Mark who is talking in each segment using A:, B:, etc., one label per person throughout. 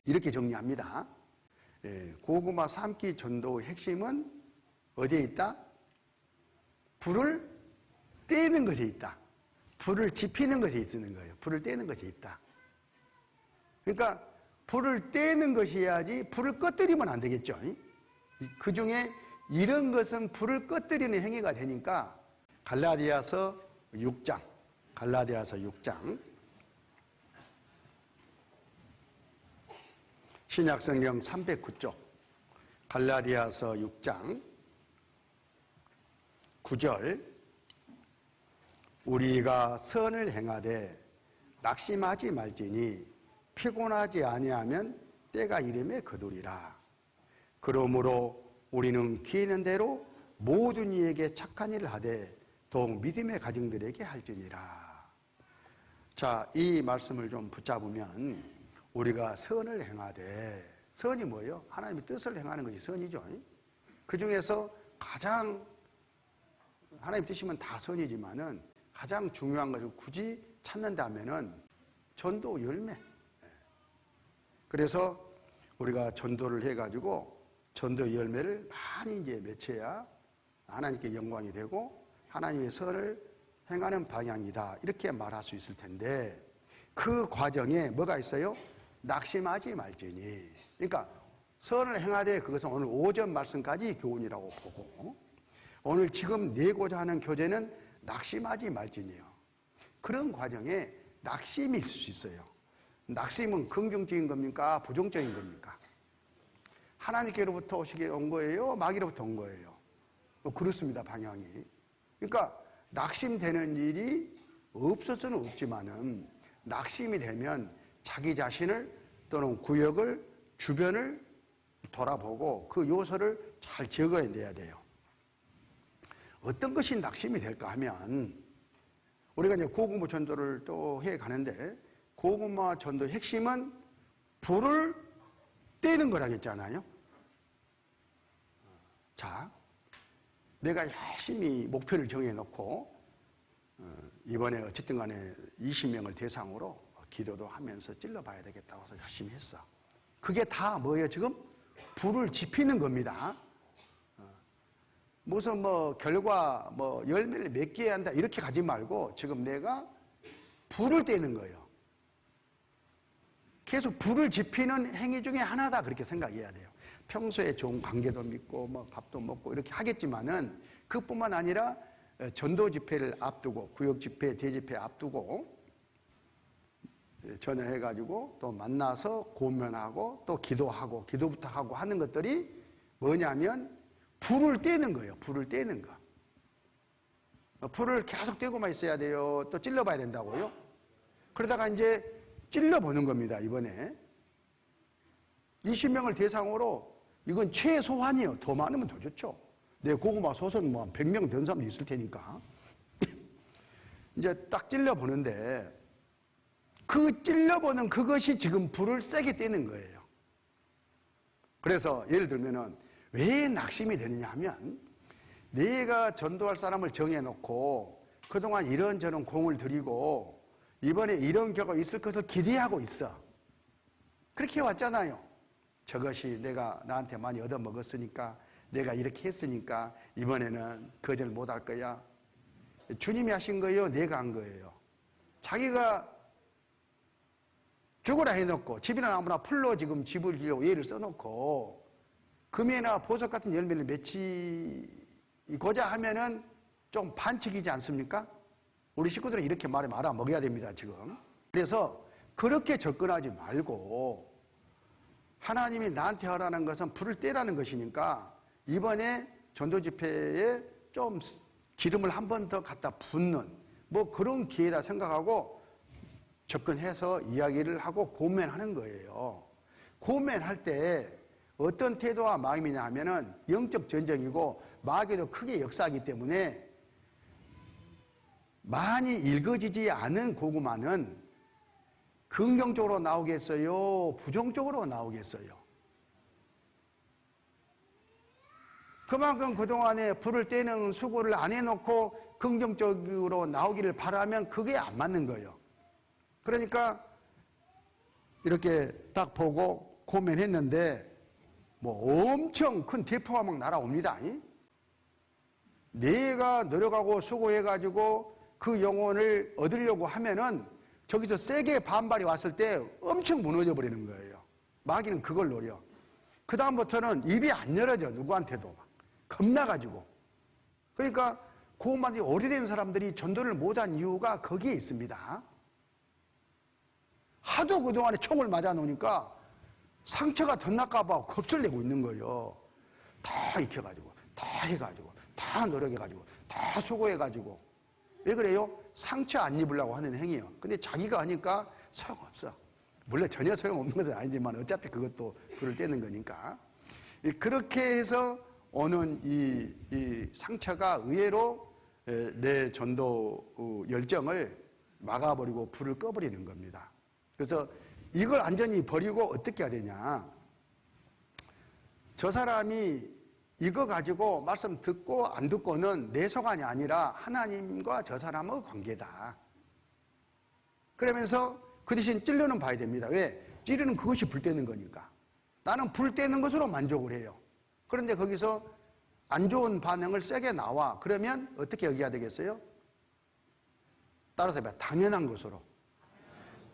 A: 이렇게 정리합니다. 고구마 삶기 전도의 핵심은 어디에 있다? 불을 떼는 것에 있다. 불을 지피는 것에 있는 거예요. 불을 떼는 것에 있다. 그러니까 불을 떼는 것이어야지 불을 꺼뜨리면 안 되겠죠. 그 중에 이런 것은 불을 꺼뜨리는 행위가 되니까 갈라디아서 6장 신약성경 309쪽 갈라디아서 6장 9절 우리가 선을 행하되 낙심하지 말지니 피곤하지 아니하면 때가 이름에 거두리라. 그러므로 우리는 기회는 대로 모든 이에게 착한 일을 하되 더욱 믿음의 가정들에게 할지니라. 자, 이 말씀을 좀 붙잡으면 우리가 선을 행하되, 선이 뭐예요? 하나님의 뜻을 행하는 것이 선이죠. 그 중에서 가장 하나님 뜻이면 다 선이지만은 가장 중요한 것을 굳이 찾는다면은 전도 열매. 그래서 우리가 전도를 해가지고 전도 열매를 많이 이제 맺혀야 하나님께 영광이 되고 하나님의 선을 행하는 방향이다. 이렇게 말할 수 있을 텐데 그 과정에 뭐가 있어요? 낙심하지 말지니. 그러니까 선을 행하되 그것은 오늘 오전 말씀까지 교훈이라고 보고 오늘 지금 내고자 하는 교재는 낙심하지 말지니요. 그런 과정에 낙심이 있을 수 있어요. 낙심은 긍정적인 겁니까? 부정적인 겁니까? 하나님께로부터 오시게 온 거예요? 마귀로부터 온 거예요? 그렇습니다, 방향이. 그러니까 낙심되는 일이 없을 수는 없지만은 낙심이 되면 자기 자신을 또는 구역을 주변을 돌아보고 그 요소를 잘 적어내야 돼요. 어떤 것이 낙심이 될까 하면 우리가 이제 고구마 전도를 또 해 가는데 고구마 전도의 핵심은 불을 떼는 거라겠잖아요. 자, 내가 열심히 목표를 정해놓고 이번에 어쨌든 간에 20명을 대상으로 기도도 하면서 찔러봐야 되겠다고 해서 열심히 했어. 그게 다 뭐예요? 지금 불을 지피는 겁니다. 무슨 결과 열매를 맺게 한다 이렇게 가지 말고 지금 내가 불을 떼는 거예요. 계속 불을 지피는 행위 중에 하나다 그렇게 생각해야 돼요. 평소에 좋은 관계도 믿고 밥도 먹고 이렇게 하겠지만은 그뿐만 아니라 전도 집회를 앞두고 구역 집회, 대집회 앞두고 전화해가지고 또 만나서 고면하고 또 기도하고 기도부터 하고 하는 것들이 뭐냐면 불을 떼는 거예요. 불을 떼는 거. 불을 계속 떼고만 있어야 돼요. 또 찔러봐야 된다고요. 그러다가 이제 찔러보는 겁니다. 이번에 20명을 대상으로 이건 최소한이에요. 더 많으면 더 좋죠. 내 고구마 소선 100명 된 사람도 있을 테니까 이제 딱 찔러보는데 그 찔러보는 그것이 지금 불을 세게 떼는 거예요. 그래서 예를 들면은 왜 낙심이 되느냐 하면 내가 전도할 사람을 정해놓고 그동안 이런저런 공을 들이고 이번에 이런 결과가 있을 것을 기대하고 있어. 그렇게 왔잖아요. 저것이 내가 나한테 많이 얻어먹었으니까 내가 이렇게 했으니까 이번에는 거절 못할 거야. 주님이 하신 거예요? 내가 한 거예요? 자기가 죽으라 해놓고 집이나 나무나 풀로 지금 집을 지려고 예를 써놓고 금이나 보석 같은 열매를 맺히고자 하면은 좀 반칙이지 않습니까? 우리 식구들은 이렇게 말아 먹여야 됩니다, 지금. 그래서 그렇게 접근하지 말고 하나님이 나한테 하라는 것은 불을 떼라는 것이니까 이번에 전도 집회에 좀 기름을 한 번 더 갖다 붓는 그런 기회다 생각하고 접근해서 이야기를 하고 고면하는 거예요. 고면할 때 어떤 태도와 마음이냐 하면은 영적 전쟁이고 마귀도 크게 역사하기 때문에 많이 읽어지지 않은 고구마는 긍정적으로 나오겠어요? 부정적으로 나오겠어요? 그만큼 그동안에 불을 떼는 수고를 안 해놓고 긍정적으로 나오기를 바라면 그게 안 맞는 거예요. 그러니까 이렇게 딱 보고 고면했는데 뭐 엄청 큰 대포가 막 날아옵니다. 내가 노력하고 수고해가지고 그 영혼을 얻으려고 하면은 저기서 세게 반발이 왔을 때 엄청 무너져 버리는 거예요. 마귀는 그걸 노려. 그 다음부터는 입이 안 열어져. 누구한테도 겁나가지고. 그러니까 고만이 오래된 사람들이 전도를 못한 이유가 거기에 있습니다. 하도 그동안에 총을 맞아 놓으니까 상처가 더 날까봐 겁을 내고 있는 거예요. 다 익혀가지고, 다 해가지고, 다 노력해가지고, 다 수고해가지고. 왜 그래요? 상처 안 입으려고 하는 행위예요. 근데 자기가 하니까 소용없어. 물론 전혀 소용없는 것은 아니지만 어차피 그것도 불을 떼는 거니까. 그렇게 해서 오는 이 상처가 의외로 내 전도 열정을 막아버리고 불을 꺼버리는 겁니다. 그래서 이걸 완전히 버리고 어떻게 해야 되냐. 저 사람이 이거 가지고 말씀 듣고 안 듣고는 내 소관이 아니라 하나님과 저 사람의 관계다. 그러면서 그 대신 찔러는 봐야 됩니다. 왜? 찌르는 그것이 불 떼는 거니까. 나는 불 떼는 것으로 만족을 해요. 그런데 거기서 안 좋은 반응을 세게 나와. 그러면 어떻게 여겨야 되겠어요? 따라서 해봐. 당연한 것으로.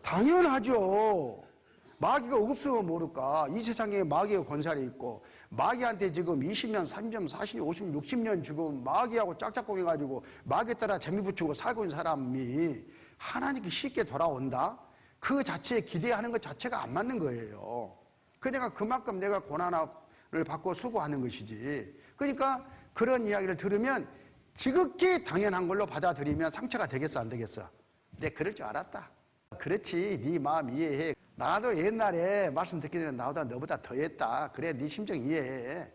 A: 당연하죠. 마귀가 없으면 모를까. 이 세상에 마귀의 권살이 있고 마귀한테 지금 20년, 30년, 40년, 50년, 60년 지금 마귀하고 짝짝꿍 해가지고 마귀 따라 재미 붙이고 살고 있는 사람이 하나님께 쉽게 돌아온다? 그 자체에 기대하는 것 자체가 안 맞는 거예요. 그러니까 그만큼 내가 고난을 받고 수고하는 것이지. 그러니까 그런 이야기를 들으면 지극히 당연한 걸로 받아들이면 상처가 되겠어 안 되겠어? 내 그럴 줄 알았다. 그렇지, 네 마음 이해해. 나도 옛날에 말씀 듣기 전에 나보다 너보다 더 했다. 그래, 네 심정 이해해.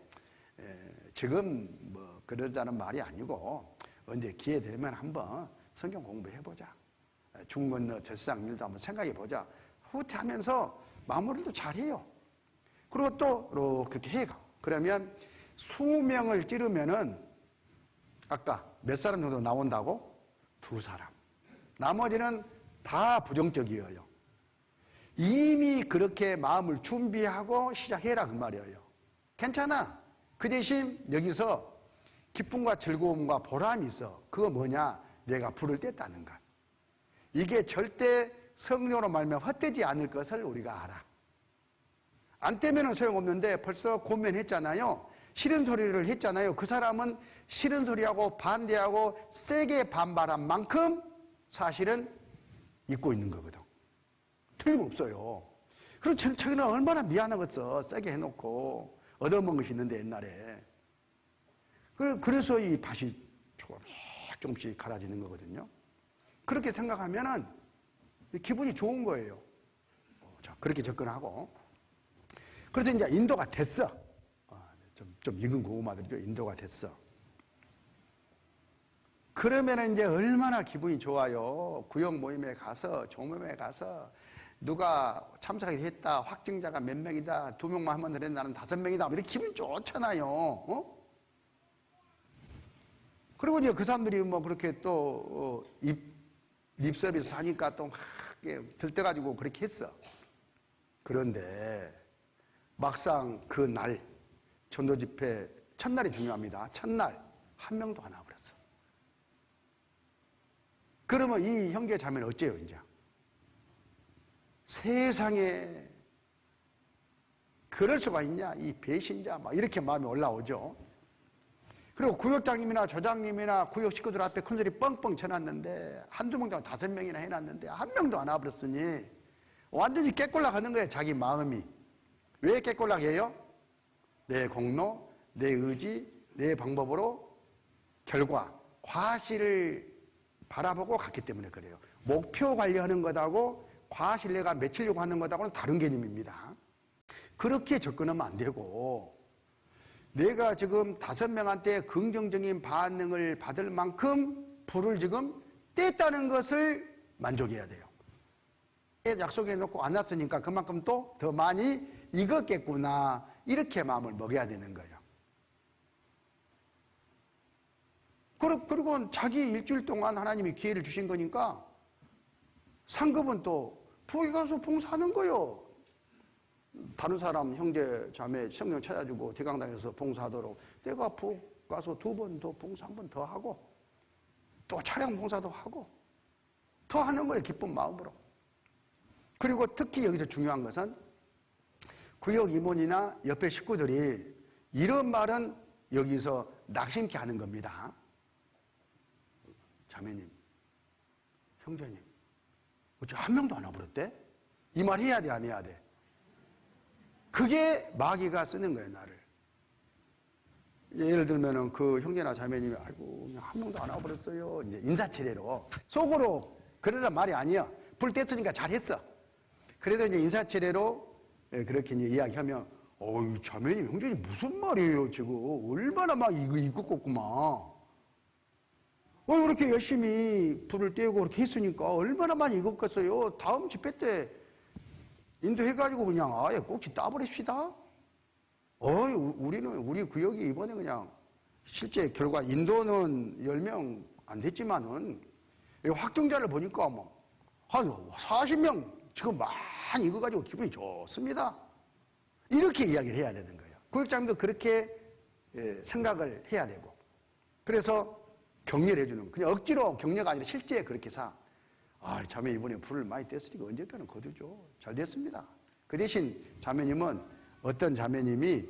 A: 지금 뭐 그러자는 말이 아니고 언제 기회 되면 한번 성경 공부해보자. 중 건너 저 세상 일도 한번 생각해보자. 후퇴하면서 마무리도 잘해요. 그리고 또 그렇게 해. 그러면 20명을 찌르면은 아까 몇 사람 정도 나온다고? 2사람. 나머지는 다 부정적이에요. 이미 그렇게 마음을 준비하고 시작해라 그 말이에요. 괜찮아. 그 대신 여기서 기쁨과 즐거움과 보람이 있어. 그거 뭐냐? 내가 불을 뗐다는 것. 이게 절대 성령으로 말미암아 헛되지 않을 것을 우리가 알아. 안 떼면 소용없는데 벌써 고면했잖아요. 싫은 소리를 했잖아요. 그 사람은 싫은 소리하고 반대하고 세게 반발한 만큼 사실은 잊고 있는 거거든. 틀림없어요. 그럼 자기는 얼마나 미안하겠어. 세게 해놓고 얻어먹은 것이 있는데 옛날에. 그래서 이 밭이 조금씩 갈아지는 거거든요. 그렇게 생각하면은 기분이 좋은 거예요. 자, 그렇게 접근하고. 그래서 이제 인도가 됐어. 좀 익은 고구마들이죠. 인도가 됐어. 그러면 이제 얼마나 기분이 좋아요. 구역 모임에 가서, 종모임에 가서, 누가 참석하게 했다, 확증자가 몇 명이다, 2명만 하면 그래, 나는 5명이다. 이렇게 기분 좋잖아요. 어? 그리고 이제 그 사람들이 뭐 그렇게 또, 립서비스 하니까 또 막 들떠가지고 그렇게 했어. 그런데 막상 그 날, 전도 집회 첫날이 중요합니다. 첫날, 한 명도 안 와버렸어. 그러면 이 형제 자매는 어째요, 이제? 세상에 그럴 수가 있냐? 이 배신자, 막 이렇게 마음이 올라오죠. 그리고 구역장님이나 조장님이나 구역 식구들 앞에 큰소리 뻥뻥 쳐놨는데 한두 명도 5명이나 해놨는데 한 명도 안 와버렸으니 완전히 깨꼴락하는 거예요, 자기 마음이. 왜 깨꼴락해요? 내 공로, 내 의지, 내 방법으로 결과, 과실을 바라보고 갔기 때문에 그래요. 목표 관리하는 것하고 과실 내가 맺히려고 하는 것하고는 다른 개념입니다. 그렇게 접근하면 안 되고 내가 지금 5명한테 긍정적인 반응을 받을 만큼 불을 지금 뗐다는 것을 만족해야 돼요. 약속해 놓고 안 왔으니까 그만큼 또 더 많이 익었겠구나, 이렇게 마음을 먹여야 되는 거예요. 그리고 자기 일주일 동안 하나님이 기회를 주신 거니까 상급은 또 부엌에 가서 봉사하는 거예요. 다른 사람 형제 자매 성경 찾아주고 대강당에서 봉사하도록 내가 푹 가서 2번 더 봉사 1번 더 하고 또 차량 봉사도 하고 더 하는 거예요. 기쁜 마음으로. 그리고 특히 여기서 중요한 것은 구역 임원이나 옆에 식구들이 이런 말은 여기서 낙심케 하는 겁니다. 자매님, 형제님, 어째 한 명도 안 와버렸대? 이 말 해야 돼, 안 해야 돼? 그게 마귀가 쓰는 거예요, 나를. 예를 들면은 그 형제나 자매님이 아이고 한 명도 안 와버렸어요. 이제 인사치레로 속으로 그러란 말이 아니야. 불 뗐으니까 잘했어. 그래도 이제 인사치레로 그렇게 이제 이야기하면 어이 자매님 형제님 무슨 말이에요 지금 얼마나 막 이거 이끌었구만. 이렇게 열심히 불을 떼고 그렇게 했으니까 얼마나 많이 익었겠어요. 다음 집회 때 인도해가지고 그냥 아예 꼭지 따버립시다. 우리 구역이 이번에 그냥 실제 결과 인도는 10명 안 됐지만은 확정자를 보니까 뭐 한 40명 지금 많이 익어가지고 기분이 좋습니다. 이렇게 이야기를 해야 되는 거예요. 구역장도 그렇게 생각을 해야 되고. 그래서 격려를 해주는, 그냥 억지로 격려가 아니라 실제 그렇게 자매 이번에 불을 많이 뗐으니까 언제까는 거두죠. 잘 됐습니다. 그 대신 자매님은 어떤 자매님이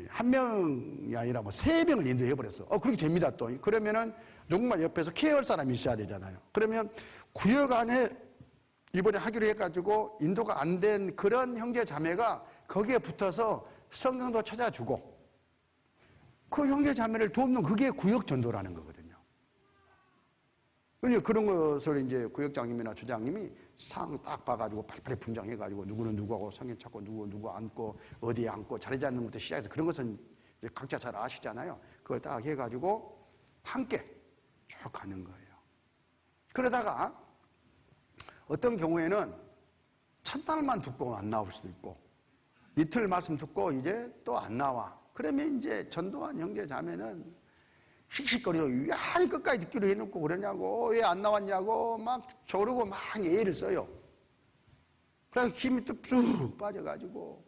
A: 한 명이 아니라 뭐 3명을 인도해버렸어. 그렇게 됩니다 또. 그러면은 누군가 옆에서 케어할 사람이 있어야 되잖아요. 그러면 구역 안에 이번에 하기로 해가지고 인도가 안 된 그런 형제 자매가 거기에 붙어서 성경도 찾아주고 그 형제 자매를 돕는 그게 구역 전도라는 거거든요. 그러니까 그런 것을 이제 구역장님이나 주장님이 상 딱 봐가지고 빨리빨리 분장해가지고 누구는 누구하고 성경 찾고 누구 앉고 어디에 앉고 자리 잡는 것부터 시작해서 그런 것은 이제 각자 잘 아시잖아요. 그걸 딱 해가지고 함께 쭉 가는 거예요. 그러다가 어떤 경우에는 첫날만 듣고 안 나올 수도 있고 이틀 말씀 듣고 이제 또 안 나와. 그러면 이제 전도한 형제 자매는 씩씩거리고 왜 끝까지 듣기로 해놓고 그러냐고 왜 안 나왔냐고 막 조르고 막 예의를 써요. 그래서 힘이 또 쭉 빠져가지고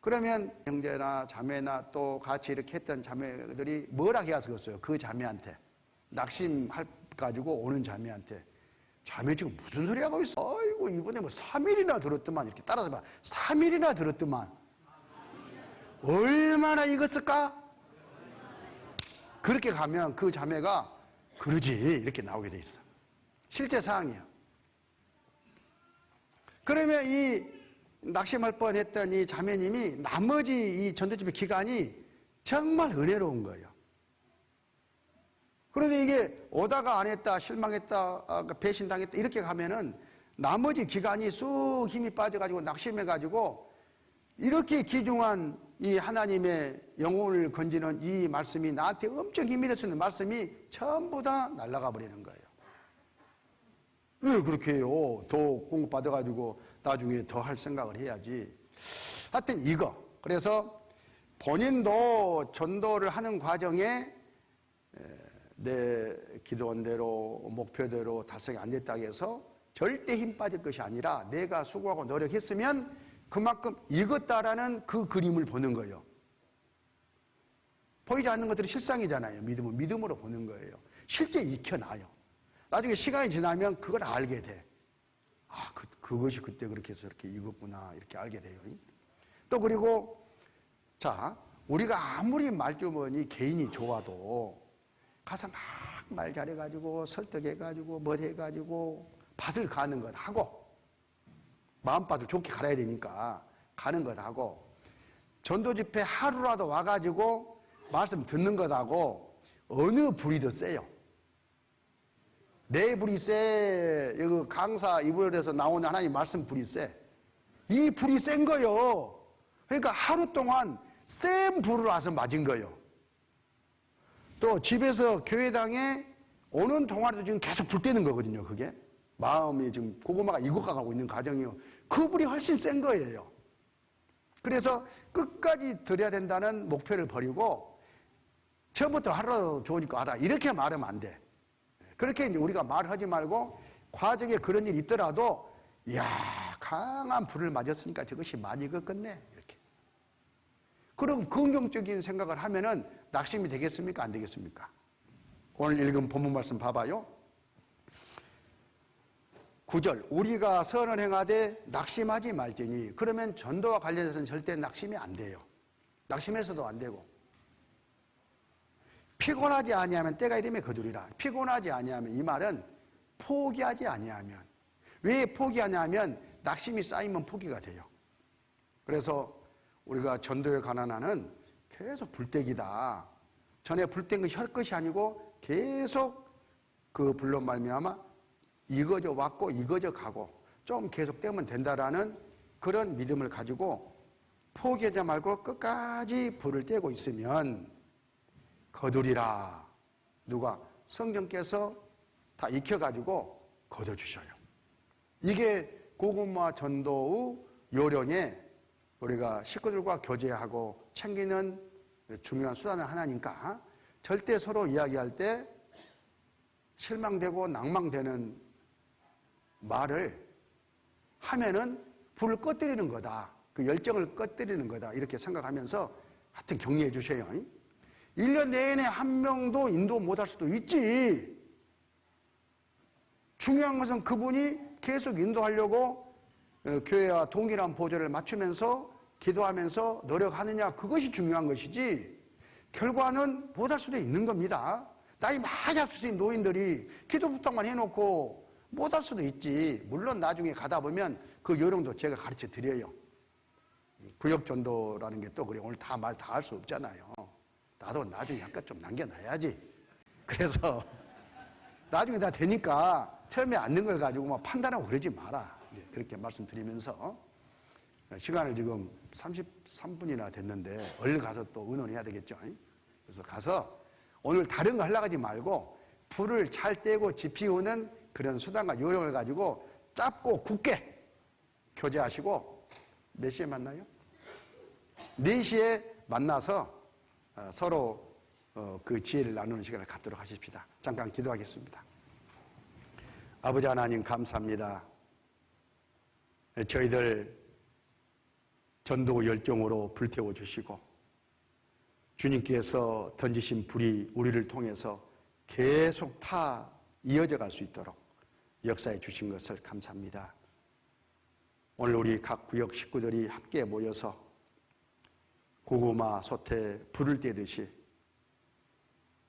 A: 그러면 형제나 자매나 또 같이 이렇게 했던 자매들이 뭐라 해야 쓰겠어요? 그 자매한테 낙심할 가지고 오는 자매한테 자매 지금 무슨 소리 하고 있어? 아이고 이번에 뭐 3일이나 들었더만 이렇게 따라서 봐. 3일이나 들었더만 얼마나 익었을까? 그렇게 가면 그 자매가 그러지 이렇게 나오게 돼 있어. 실제 사항이에요. 그러면 이 낙심할 뻔했던 이 자매님이 나머지 이 전도집회 기간이 정말 은혜로운 거예요. 그런데 이게 오다가 안 했다, 실망했다, 배신당했다 이렇게 가면은 나머지 기간이 쑥 힘이 빠져가지고 낙심해가지고 이렇게 귀중한 이 하나님의 영혼을 건지는 이 말씀이 나한테 엄청 힘이 될 수 있는 말씀이 전부 다 날아가 버리는 거예요. 왜 그렇게 해요? 더 공급받아가지고 나중에 더 할 생각을 해야지. 하여튼 이거. 그래서 본인도 전도를 하는 과정에 내 기도원대로 목표대로 달성이 안 됐다고 해서 절대 힘 빠질 것이 아니라 내가 수고하고 노력했으면 그만큼 익었다라는 그 그림을 보는 거예요. 보이지 않는 것들이 실상이잖아요. 믿음은 믿음으로 보는 거예요. 실제 익혀놔요. 나중에 시간이 지나면 그걸 알게 돼. 그것이 그때 그렇게 해서 이렇게 익었구나 이렇게 알게 돼요. 또 그리고 우리가 아무리 말주머니 개인이 좋아도 가서 막 말 잘해가지고 설득해가지고 뭐 해가지고 밭을 가는 것 하고 마음밭을 좋게 갈아야 되니까 가는 것 하고 전도 집회 하루라도 와가지고 말씀 듣는 것 하고 어느 불이 더 세요? 내 불이 세. 여기 강사 이불에서 나오는 하나님 말씀 불이 세. 이 불이 센 거요. 그러니까 하루 동안 센 불을 와서 맞은 거요. 또 집에서 교회당에 오는 동안에도 지금 계속 불 때는 거거든요. 그게 마음이 지금 고구마가 익어가고 있는 과정이요. 그 불이 훨씬 센 거예요. 그래서 끝까지 드려야 된다는 목표를 버리고 처음부터 하루라도 좋으니까 알아. 이렇게 말하면 안 돼. 그렇게 이제 우리가 말하지 말고 과정에 그런 일이 있더라도 강한 불을 맞았으니까 저것이 많이 익었겠네. 이렇게. 그럼 긍정적인 생각을 하면은 낙심이 되겠습니까? 안 되겠습니까? 오늘 읽은 본문 말씀 봐봐요. 9절, 우리가 선을 행하되 낙심하지 말지니. 그러면 전도와 관련해서는 절대 낙심이 안 돼요. 낙심해서도 안 되고. 피곤하지 아니하면 때가 이름에 거두리라. 피곤하지 아니하면, 이 말은 포기하지 아니하면. 왜 포기하냐면 낙심이 쌓이면 포기가 돼요. 그래서 우리가 전도에 관한 한은 계속 불때기다. 전에 불때인 것이 혈것이 아니고 계속 그 불로 말미암아 익어져 왔고 익어져 가고 좀 계속 되면 된다라는 그런 믿음을 가지고 포기하지 말고 끝까지 불을 떼고 있으면 거두리라. 누가? 성령께서 다 익혀가지고 거둬주셔요. 이게 고구마 전도의 요령에 우리가 식구들과 교제하고 챙기는 중요한 수단은 하나니까 절대 서로 이야기할 때 실망되고 낭망되는 말을 하면은 불을 꺼뜨리는 거다. 그 열정을 꺼뜨리는 거다. 이렇게 생각하면서 하여튼 격려해 주세요. 1년 내내 한 명도 인도 못할 수도 있지. 중요한 것은 그분이 계속 인도하려고 교회와 동일한 보조를 맞추면서 기도하면서 노력하느냐, 그것이 중요한 것이지 결과는 못할 수도 있는 겁니다. 나이 많이 잡수신 노인들이 기도 부탁만 해놓고 못할 수도 있지. 물론 나중에 가다 보면 그 요령도 제가 가르쳐 드려요. 구역전도라는 게 또 그래. 오늘 다 말 다 할 수 없잖아요. 나도 나중에 약간 좀 남겨놔야지. 그래서 나중에 다 되니까 처음에 앉는 걸 가지고 막 판단하고 그러지 마라. 그렇게 말씀드리면서 시간을 지금 33분이나 됐는데 얼른 가서 또 의논해야 되겠죠. 그래서 가서 오늘 다른 거 하려고 하지 말고 불을 잘 떼고 지피우는 그런 수단과 요령을 가지고 짧고 굳게 교제하시고 몇 시에 만나요? 4시에 만나서 서로 그 지혜를 나누는 시간을 갖도록 하십시다. 잠깐 기도하겠습니다. 아버지 하나님 감사합니다. 저희들 전도 열정으로 불태워 주시고 주님께서 던지신 불이 우리를 통해서 계속 이어져 갈 수 있도록 역사해 주신 것을 감사합니다. 오늘 우리 각 구역 식구들이 함께 모여서 고구마 솥에 불을 떼듯이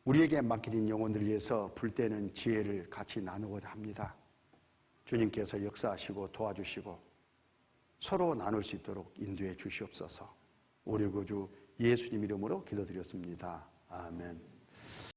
A: 우리에게 맡겨진 영혼들을 위해서 불 떼는 지혜를 같이 나누고자 합니다. 주님께서 역사하시고 도와주시고 서로 나눌 수 있도록 인도해 주시옵소서. 우리 구주 예수님 이름으로 기도드렸습니다. 아멘.